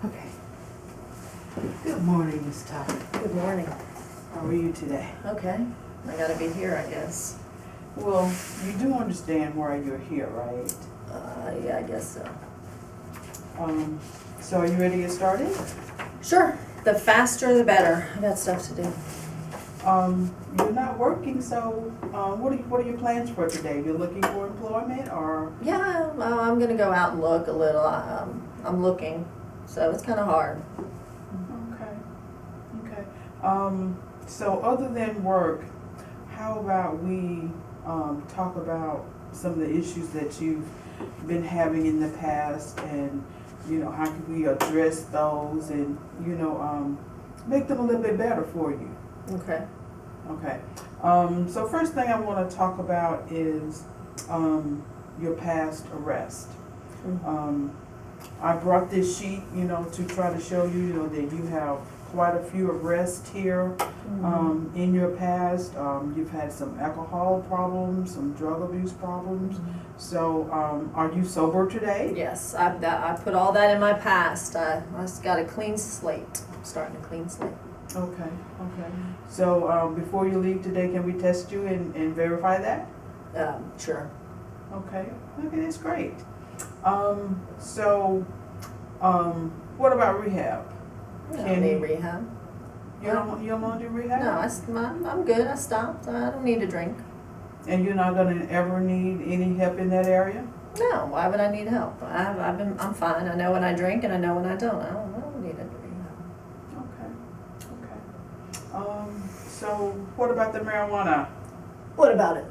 Okay. Good morning, Ms. Todd. Good morning. How are you today? Okay, I gotta be here, I guess. Well, you do understand why you're here, right? Yeah, I guess so. So are you ready to get started? Sure, the faster the better. I got stuff to do. You're not working, so what are your plans for today? You're looking for employment or? Yeah, well, I'm gonna go out and look a little. I'm looking, so it's kinda hard. Okay. So other than work, how about we talk about some of the issues that you've been having in the past, and how can we address those, and make them a little bit better for you. Okay. Okay. So first thing I want to talk about is your past arrest. I brought this sheet, to try to show you, that you have quite a few arrests here in your past. You've had some alcohol problems, some drug abuse problems. So are you sober today? Yes, I put all that in my past. I just got a clean slate. I'm starting a clean slate. Okay. So before you leave today, can we test you and verify that? Sure. Okay, that's great. So what about rehab? I don't need rehab. You don't want to do rehab? No, I'm good. I stopped. I don't need to drink. And you're not gonna ever need any help in that area? No, why would I need help? I'm fine. I know when I drink and I know when I don't. I don't need any rehab. Okay. So what about the marijuana? What about it?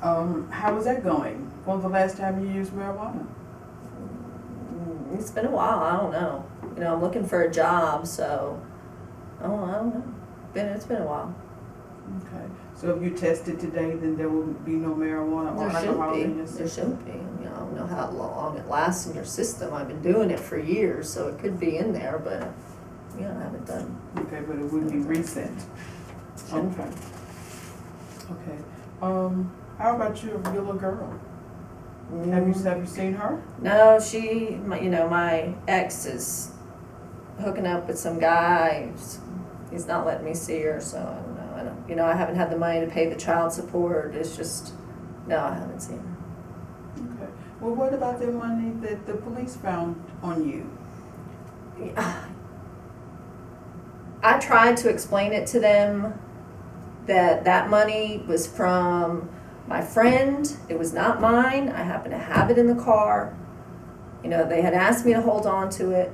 How is that going? When was the last time you used marijuana? It's been a while. I don't know. I'm looking for a job, so I don't know. It's been a while. Okay. So if you tested today, then there will be no marijuana or alcohol in your system? There shouldn't be. I don't know how long it lasts in your system. I've been doing it for years, so it could be in there, but I haven't done. Okay, but it wouldn't be recent. Shouldn't. Okay. How about your little girl? Have you seen her? No, my ex is hooking up with some guy. He's not letting me see her, so I don't know. I haven't had the money to pay the child support. It's just, no, I haven't seen her. Okay. Well, what about the money that the police found on you? I tried to explain it to them that money was from my friend. It was not mine. I happen to have it in the car. They had asked me to hold on to it,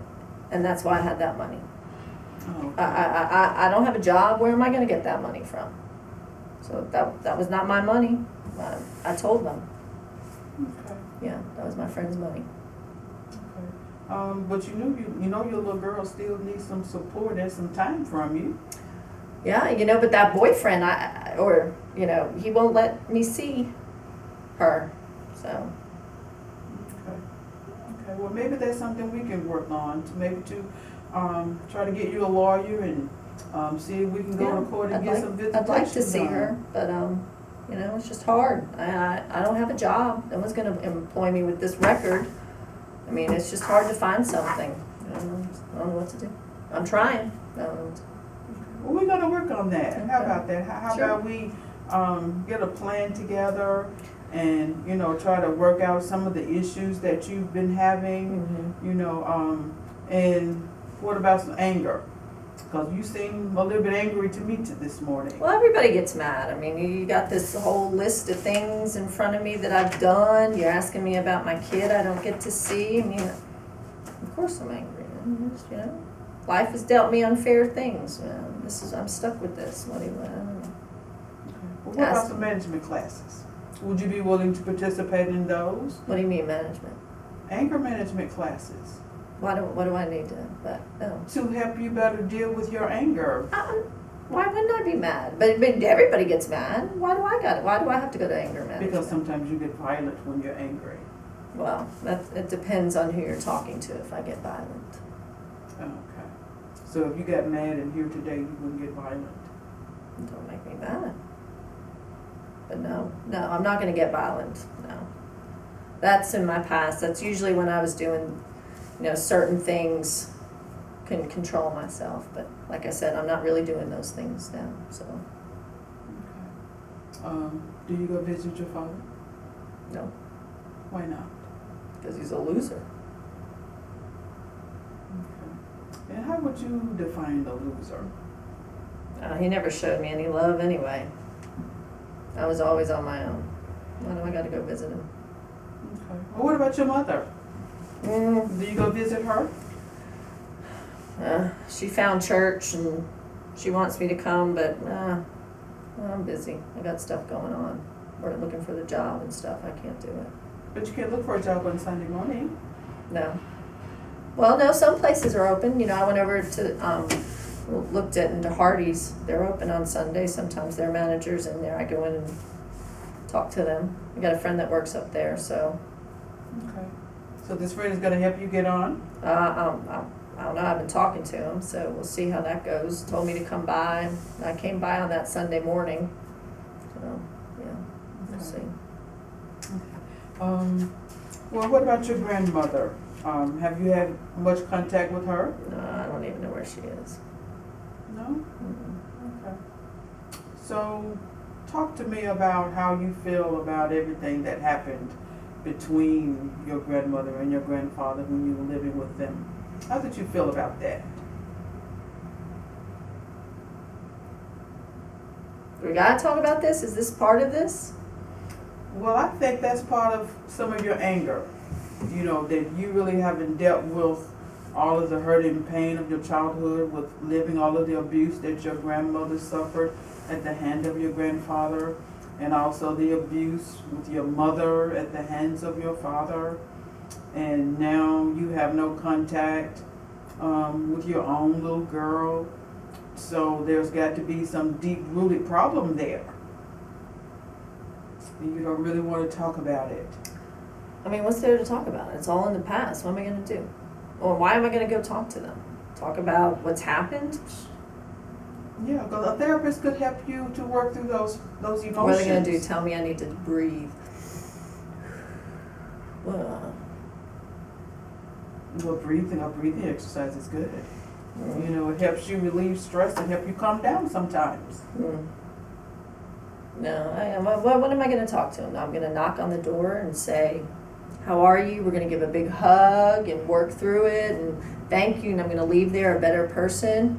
and that's why I had that money. Oh, okay. I don't have a job. Where am I going to get that money from? So that was not my money. I told them. Okay. Yeah, that was my friend's money. Okay. But you know your little girl still needs some support and some time from you. Yeah, but that boyfriend, he won't let me see her. So. Okay. Well, maybe that's something we can work on to try to get you a lawyer and see if we can go to court and get some visitation. I'd like to see her, but it's just hard. I don't have a job. No one's going to employ me with this record. I mean, it's just hard to find something. I don't know what to do. I'm trying. I don't know what to do. Well, we're gonna work on that. Okay. How about that? How Sure. about we get a plan together and try to work out some of the issues that you've been having. And what about some anger? Because you seem a little bit angry to me this morning. Well, everybody gets mad. I mean, you got this whole list of things in front of me that I've done. You're asking me about my kid I don't get to see. I mean, of course I'm angry. Life has dealt me unfair things. I'm stuck with this. I don't know. Well, what about some management classes? Would you be willing to participate in those? What do you mean management? Anger management classes. What do I need to? To help you better deal with your anger. Why wouldn't I be mad? But everybody gets mad. Why do I have to go to anger management? Because sometimes you get violent when you're angry. Well, it depends on who you're talking to if I get violent. Okay. So if you got mad in here today, you wouldn't get violent? Don't make me mad. But no, I'm not going to get violent. No. That's in my past. That's usually when I was doing certain things can control myself. But like I said, I'm not really doing those things now, so Do you go visit your father? no, Why not? because he's a loser. Okay. And how would you define the loser? He never showed me any love anyway. I was always on my own. Why do I gotta go visit him? Okay. Well, what about your mother? Mm, Do you go visit her? she found church and she wants me to come, but I'm busy. I got stuff going on. We're looking for the job and stuff. I can't do it. But you can look for a job on Sunday morning. No. Well, no, some places are open. I went over to, looked into Hardee's. They're open on Sunday. Sometimes their managers in there. I go in and talk to them. I got a friend that works up there, so. Okay. So this friend is gonna help you get on? I don't know. I've been talking to him, so we'll see how that goes. Told me to come by. I came by on that Sunday morning. So, yeah, we'll Okay. see. Well, what about your grandmother? Have you had much contact with her? No, I don't even know where she is. No? Mm-mm. Okay. So, talk to me about how you feel about everything that happened between your grandmother and your grandfather when you were living with them. How did you feel about that? We gotta talk about this? Is this part of this? Well, I think that's part of some of your anger. That you really haven't dealt with all of the hurt and pain of your childhood, with living all of the abuse that your grandmother suffered at the hand of your grandfather, and also the abuse with your mother at the hands of your father. And now you have no contact with your own little girl. So there's got to be some deep-rooted problem there. And you don't really want to talk about it. I mean, what's there to talk about? It's all in the past. What am I gonna do? Or why am I gonna go talk to them? Talk about what's happened? Yeah, because a therapist could help you to work through those emotions. What are they gonna do? Tell me I need to breathe. Well, Well, a breathing exercise is good. It helps you relieve stress and help you calm down sometimes. No, what am I gonna talk to them? I'm gonna knock on the door and say, how are you? We're gonna give a big hug and work through it and thank you, and I'm gonna leave there a better person.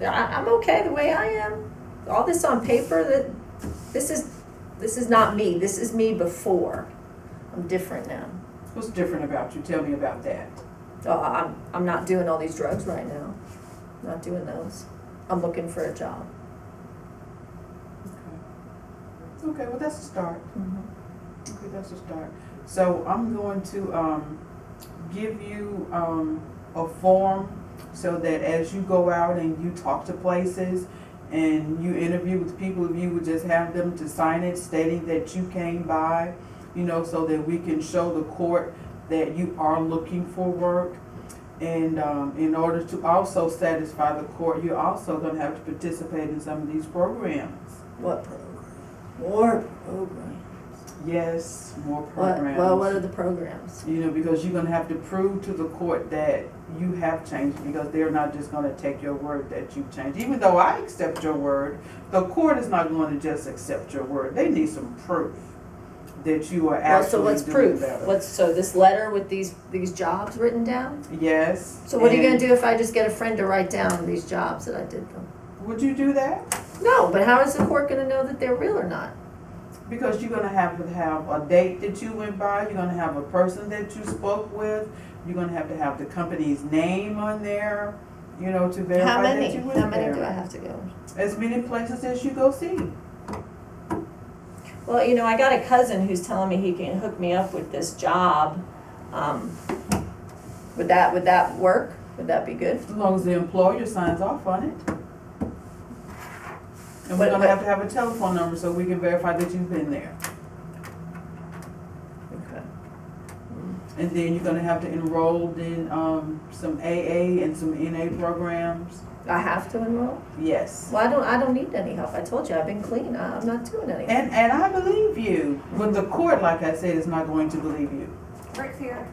I'm okay the way I am. All this on paper, that this is not me. This is me before. I'm different now. What's different about you? Tell me about that. I'm not doing all these drugs right now. Not doing those. I'm looking for a job. Okay, well, that's a start. Mm-hmm. Okay, that's a start. So I'm going to give you a form so that as you go out and you talk to places and you interview with people, if you would just have them to sign it stating that you came by, so that we can show the court that you are looking for work. And in order to also satisfy the court, you're also going to have to participate in some of these programs. What program? More programs. Yes, more programs. What are the programs? Because you're going to have to prove to the court that you have changed, because they're not just going to take your word that you've changed. Even though I accept your word, the court is not going to just accept your word. They need some proof that you are actually so what's doing proof? better. So this letter with these jobs written down? Yes. So what are you going to do if I just get a friend to write down these jobs that I did them? Would you do that? No, but how is the court going to know that they're real or not? Because you're going to have a date that you went by. You're going to have a person that you spoke with. You're going to have the company's name on there, to verify that you went there. How many do I have to go? As many places as you go see. Well, I got a cousin who's telling me he can hook me up with this job. Would that work? Would that be good? As long as the employer signs off on it. And we're going to have a telephone number so we can verify that you've been there. Okay. And then you're going to have to enroll in some AA and some NA programs. I have to enroll? Yes. Well, I don't need any help. I told you I've been clean. I'm not doing anything. And I believe you. But the court, like I said, is not going to believe you. Rick's here.